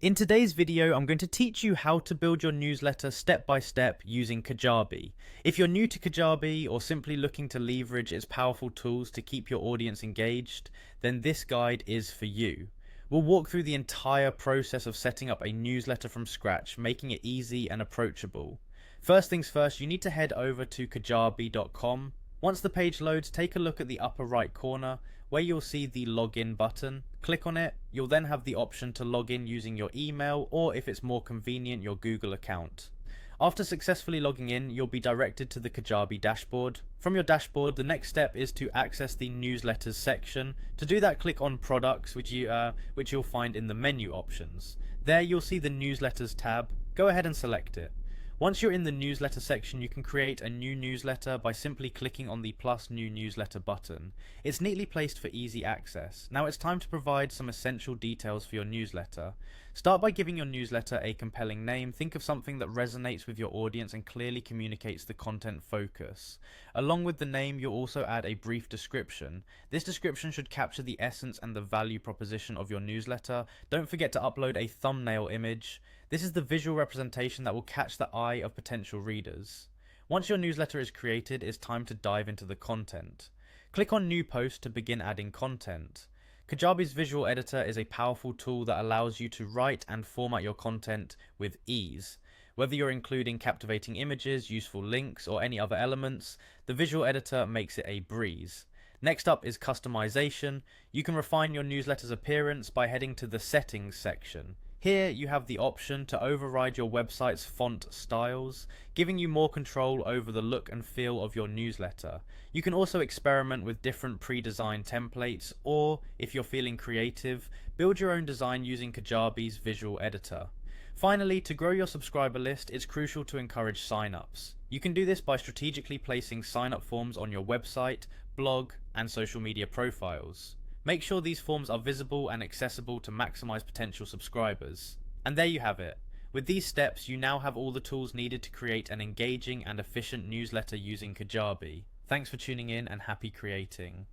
In today's video, I'm going to teach you how to build your newsletter step by step using Kajabi. If you're new to Kajabi or simply looking to leverage its powerful tools to keep your audience engaged, then this guide is for you. We'll walk through the entire process of setting up a newsletter from scratch, making it easy and approachable. First things first, you need to head over to kajabi.com. Once the page loads, take a look at the upper right corner where you'll see the login button. Click on it. You'll then have the option to log in using your email or, if it's more convenient, your Google account. After successfully logging in, you'll be directed to the Kajabi dashboard. From your dashboard, the next step is to access the newsletters section. To do that, click on products, which you'll find in the menu options. There you'll see the newsletters tab. Go ahead and select it. Once you're in the newsletter section, you can create a new newsletter by simply clicking on the plus new newsletter button. It's neatly placed for easy access. Now it's time to provide some essential details for your newsletter. Start by giving your newsletter a compelling name. Think of something that resonates with your audience and clearly communicates the content focus. Along with the name, you'll also add a brief description. This description should capture the essence and the value proposition of your newsletter. Don't forget to upload a thumbnail image. This is the visual representation that will catch the eye of potential readers. Once your newsletter is created, it's time to dive into the content. Click on New Post to begin adding content. Kajabi's visual editor is a powerful tool that allows you to write and format your content with ease. Whether you're including captivating images, useful links, or any other elements, the visual editor makes it a breeze. Next up is customization. You can refine your newsletter's appearance by heading to the settings section. Here you have the option to override your website's font styles, giving you more control over the look and feel of your newsletter. You can also experiment with different pre-designed templates, or, if you're feeling creative, build your own design using Kajabi's visual editor. Finally, to grow your subscriber list, it's crucial to encourage sign-ups. You can do this by strategically placing sign-up forms on your website, blog, and social media profiles. Make sure these forms are visible and accessible to maximize potential subscribers. And there you have it. With these steps, you now have all the tools needed to create an engaging and efficient newsletter using Kajabi. Thanks for tuning in and happy creating.